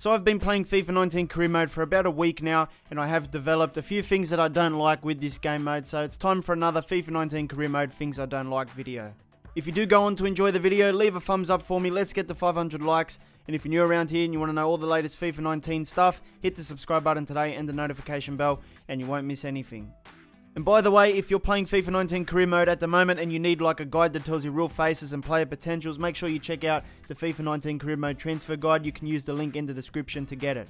So I've been playing FIFA 19 career mode for about a week now, and I have developed a few things that I don't like with this game mode, so it's time for another FIFA 19 career mode things I don't like video. If you do go on to enjoy the video, leave a thumbs up for me, let's get to 500 likes, and if you're new around here and you want to know all the latest FIFA 19 stuff, hit the subscribe button today and the notification bell, and you won't miss anything. And by the way, if you're playing FIFA 19 career mode at the moment and you need like a guide that tells you real faces and player potentials, make sure you check out the FIFA 19 career mode transfer guide. You can use the link in the description to get it.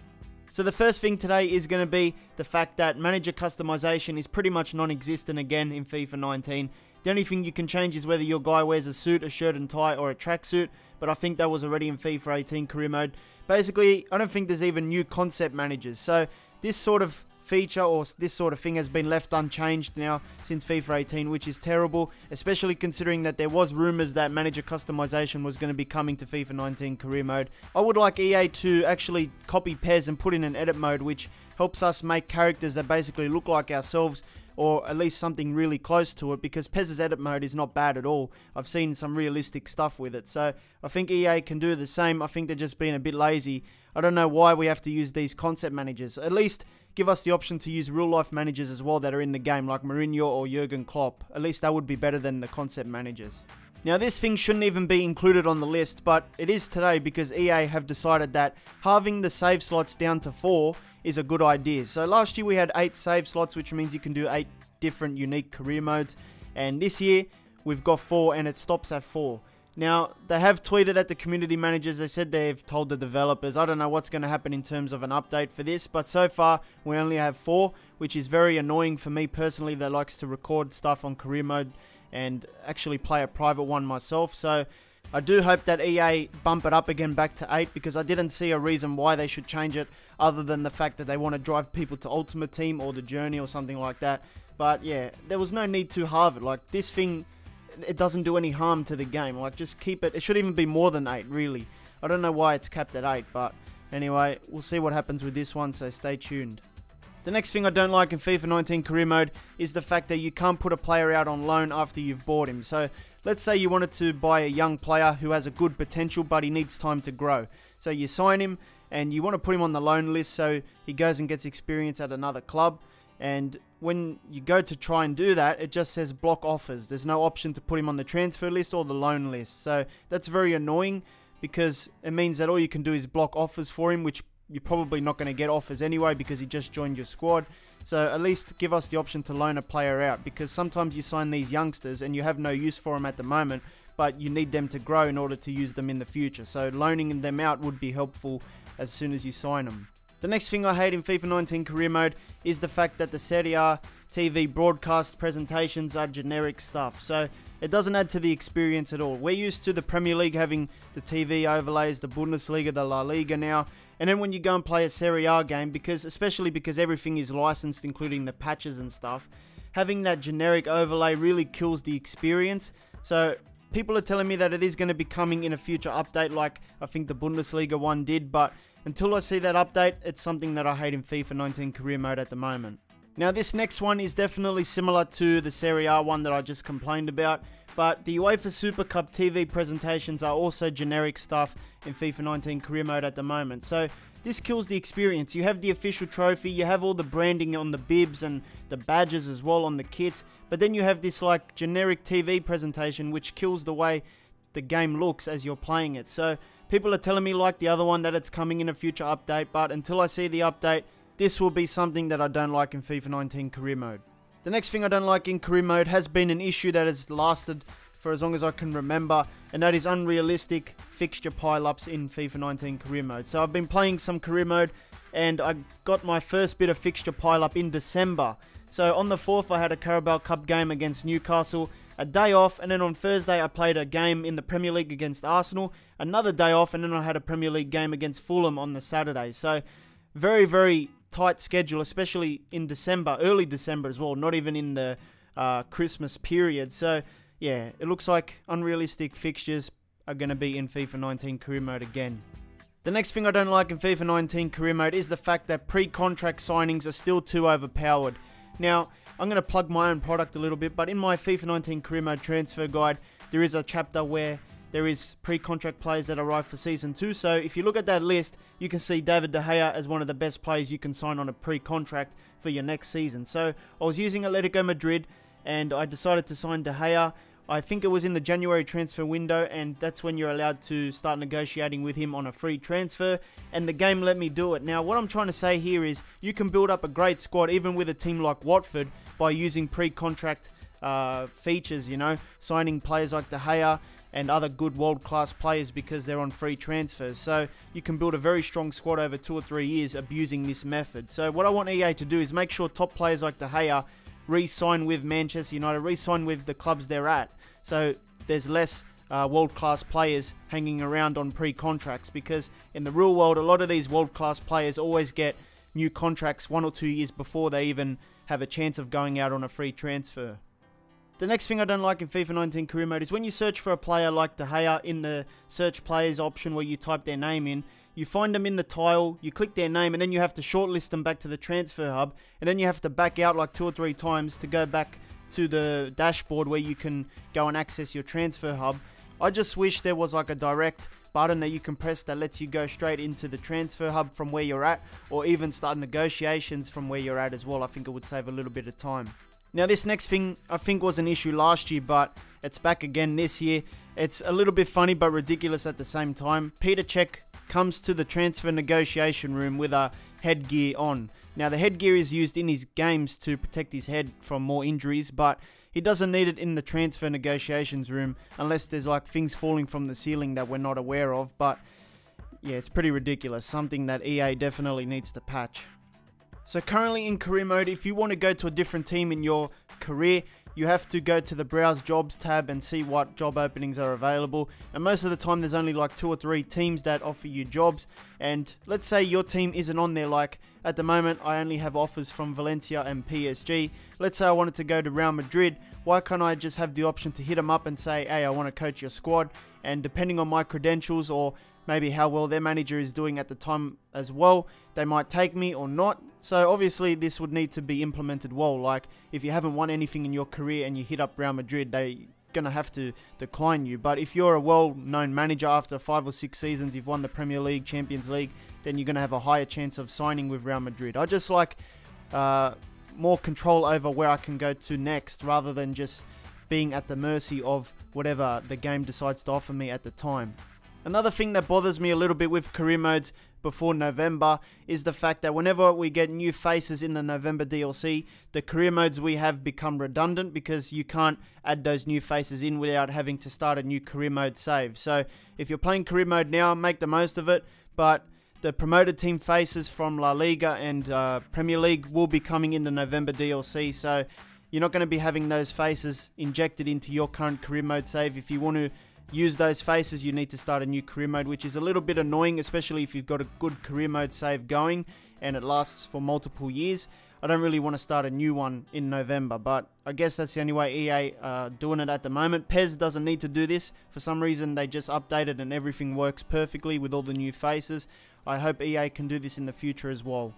So the first thing today is going to be the fact that manager customization is pretty much non-existent again in FIFA 19. The only thing you can change is whether your guy wears a suit, a shirt and tie, or a tracksuit, but I think that was already in FIFA 18 career mode. Basically, I don't think there's even new concept managers, so this sort of feature or this sort of thing has been left unchanged now since FIFA 18, which is terrible, especially considering that there was rumours that manager customization was going to be coming to FIFA 19 career mode. I would like EA to actually copy PES and put in an edit mode which helps us make characters that basically look like ourselves, or at least something really close to it, because PES's edit mode is not bad at all. I've seen some realistic stuff with it, so I think EA can do the same. I think they're just being a bit lazy. I don't know why we have to use these concept managers. At least give us the option to use real life managers as well that are in the game, like Mourinho or Jurgen Klopp. At least that would be better than the concept managers. Now this thing shouldn't even be included on the list, but it is today because EA have decided that halving the save slots down to 4 is a good idea. So last year we had 8 save slots, which means you can do 8 different unique career modes, and this year we've got 4 and it stops at 4. Now, they have tweeted at the community managers. They said they've told the developers. I don't know what's going to happen in terms of an update for this, but so far we only have 4, which is very annoying for me personally that likes to record stuff on career mode and actually play a private one myself. So I do hope that EA bump it up again back to 8, because I didn't see a reason why they should change it other than the fact that they want to drive people to Ultimate Team or the Journey or something like that. But yeah, there was no need to halve it. Like, this thing, it doesn't do any harm to the game. Like, just keep it. It should even be more than 8, really. I don't know why it's capped at 8, but anyway, we'll see what happens with this one, so stay tuned. The next thing I don't like in FIFA 19 career mode is the fact that you can't put a player out on loan after you've bought him. So let's say you wanted to buy a young player who has a good potential but he needs time to grow. So you sign him and you want to put him on the loan list so he goes and gets experience at another club. And when you go to try and do that, it just says block offers. There's no option to put him on the transfer list or the loan list. So that's very annoying, because it means that all you can do is block offers for him, which you're probably not going to get offers anyway because he just joined your squad. So at least give us the option to loan a player out, because sometimes you sign these youngsters and you have no use for them at the moment, but you need them to grow in order to use them in the future. So loaning them out would be helpful as soon as you sign them. The next thing I hate in FIFA 19 career mode is the fact that the SERIE TV broadcast presentations are generic stuff. So it doesn't add to the experience at all. We're used to the Premier League having the TV overlays, the Bundesliga, the La Liga now. And then when you go and play a Serie A game, especially because everything is licensed, including the patches and stuff, having that generic overlay really kills the experience. So people are telling me that it is going to be coming in a future update, like I think the Bundesliga one did, but until I see that update, it's something that I hate in FIFA 19 career mode at the moment. Now this next one is definitely similar to the Serie A one that I just complained about, but the UEFA Super Cup TV presentations are also generic stuff in FIFA 19 career mode at the moment. So this kills the experience. You have the official trophy, you have all the branding on the bibs and the badges as well on the kits, but then you have this like generic TV presentation which kills the way the game looks as you're playing it. So people are telling me, like the other one, that it's coming in a future update, but until I see the update, this will be something that I don't like in FIFA 19 career mode. The next thing I don't like in career mode has been an issue that has lasted for as long as I can remember, and that is unrealistic fixture pile-ups in FIFA 19 career mode. So I've been playing some career mode and I got my first bit of fixture pile-up in December. So on the 4th I had a Carabao Cup game against Newcastle, a day off, and then on Thursday I played a game in the Premier League against Arsenal, another day off, and then I had a Premier League game against Fulham on the Saturday. So very, very tight schedule, especially in December, early December as well, not even in the Christmas period. So yeah, it looks like unrealistic fixtures are going to be in FIFA 19 career mode again. The next thing I don't like in FIFA 19 career mode is the fact that pre-contract signings are still too overpowered. Now, I'm going to plug my own product a little bit, but in my FIFA 19 career mode transfer guide, there is a chapter where there is pre-contract players that arrive for Season 2. So if you look at that list, you can see David De Gea as one of the best players you can sign on a pre-contract for your next season. So I was using Atletico Madrid and I decided to sign De Gea. I think it was in the January transfer window, and that's when you're allowed to start negotiating with him on a free transfer, and the game let me do it. Now, what I'm trying to say here is you can build up a great squad even with a team like Watford by using pre-contract features, you know, signing players like De Gea and other good world-class players because they're on free transfers. So you can build a very strong squad over 2 or 3 years abusing this method. So what I want EA to do is make sure top players like De Gea re-sign with Manchester United, re-sign with the clubs they're at. So there's less world-class players hanging around on pre-contracts, because in the real world, a lot of these world-class players always get new contracts 1 or 2 years before they even have a chance of going out on a free transfer. The next thing I don't like in FIFA 19 career mode is when you search for a player like De Gea in the search players option where you type their name in, you find them in the tile, you click their name, and then you have to shortlist them back to the transfer hub, and then you have to back out like 2 or 3 times to go back to the dashboard where you can go and access your transfer hub. I just wish there was like a direct button that you can press that lets you go straight into the transfer hub from where you're at, or even start negotiations from where you're at as well. I think it would save a little bit of time. Now this next thing I think was an issue last year, but it's back again this year. It's a little bit funny but ridiculous at the same time. Peter Cech comes to the transfer negotiation room with a headgear on. Now the headgear is used in his games to protect his head from more injuries, but he doesn't need it in the transfer negotiations room unless there's like things falling from the ceiling that we're not aware of. But yeah, it's pretty ridiculous. Something that EA definitely needs to patch. So currently in career mode, if you want to go to a different team in your career, you have to go to the browse jobs tab and see what job openings are available, and most of the time there's only like 2 or 3 teams that offer you jobs. And let's say your team isn't on there. Like at the moment I only have offers from Valencia and PSG. Let's say I wanted to go to Real Madrid. Why can't I just have the option to hit them up and say, hey, I want to coach your squad, and depending on my credentials or maybe how well their manager is doing at the time as well, they might take me or not. So obviously this would need to be implemented well. Like if you haven't won anything in your career and you hit up Real Madrid, they're going to have to decline you. But if you're a well-known manager after 5 or 6 seasons, you've won the Premier League, Champions League, then you're going to have a higher chance of signing with Real Madrid. I just like more control over where I can go to next, rather than just being at the mercy of whatever the game decides to offer me at the time. Another thing that bothers me a little bit with career modes before November is the fact that whenever we get new faces in the November DLC, the career modes we have become redundant because you can't add those new faces in without having to start a new career mode save. So if you're playing career mode now, make the most of it, but the promoted team faces from La Liga and Premier League will be coming in the November DLC, so you're not going to be having those faces injected into your current career mode save. If you want to use those faces, you need to start a new career mode, which is a little bit annoying, especially if you've got a good career mode save going and it lasts for multiple years. I don't really want to start a new one in November, but I guess that's the only way EA are doing it at the moment. PES doesn't need to do this. For some reason, they just updated and everything works perfectly with all the new faces. I hope EA can do this in the future as well.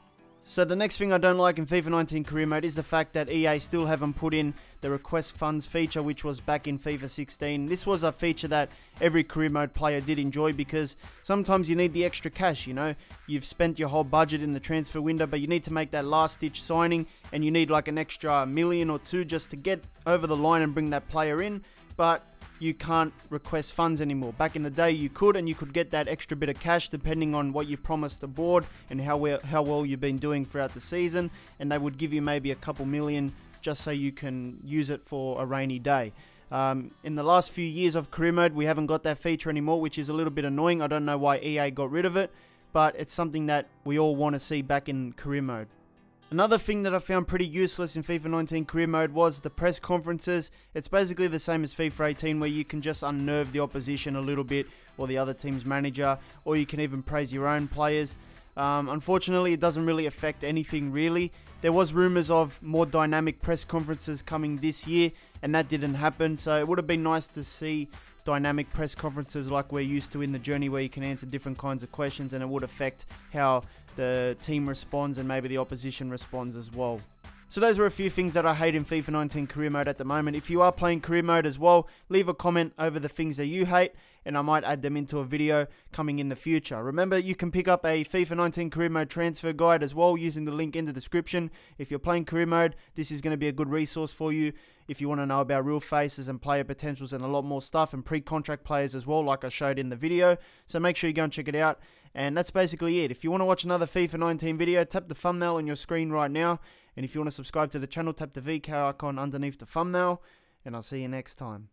So the next thing I don't like in FIFA 19 career mode is the fact that EA still haven't put in the request funds feature, which was back in FIFA 16. This was a feature that every career mode player did enjoy, because sometimes you need the extra cash, you know. You've spent your whole budget in the transfer window, but you need to make that last ditch signing and you need like an extra $1 million or 2 just to get over the line and bring that player in. But you can't request funds anymore. Back in the day you could, and you could get that extra bit of cash depending on what you promised the board and how well you've been doing throughout the season, and they would give you maybe a couple million just so you can use it for a rainy day. In the last few years of career mode, we haven't got that feature anymore, which is a little bit annoying. I don't know why EA got rid of it, but it's something that we all want to see back in career mode. Another thing that I found pretty useless in FIFA 19 career mode was the press conferences. It's basically the same as FIFA 18, where you can just unnerve the opposition a little bit, or the other team's manager, or you can even praise your own players. Unfortunately, it doesn't really affect anything really. There was rumours of more dynamic press conferences coming this year, and that didn't happen, so it would have been nice to see dynamic press conferences like we're used to in the journey, where you can answer different kinds of questions, and it would affect how the team responds and maybe the opposition responds as well. So those are a few things that I hate in FIFA 19 career mode at the moment. If you are playing career mode as well, leave a comment over the things that you hate, and I might add them into a video coming in the future. Remember, you can pick up a FIFA 19 career mode transfer guide as well using the link in the description. If you're playing career mode, this is going to be a good resource for you if you want to know about real faces and player potentials and a lot more stuff, and pre-contract players as well, like I showed in the video. So make sure you go and check it out. And that's basically it. If you want to watch another FIFA 19 video, tap the thumbnail on your screen right now. And if you want to subscribe to the channel, tap the VK icon underneath the thumbnail. And I'll see you next time.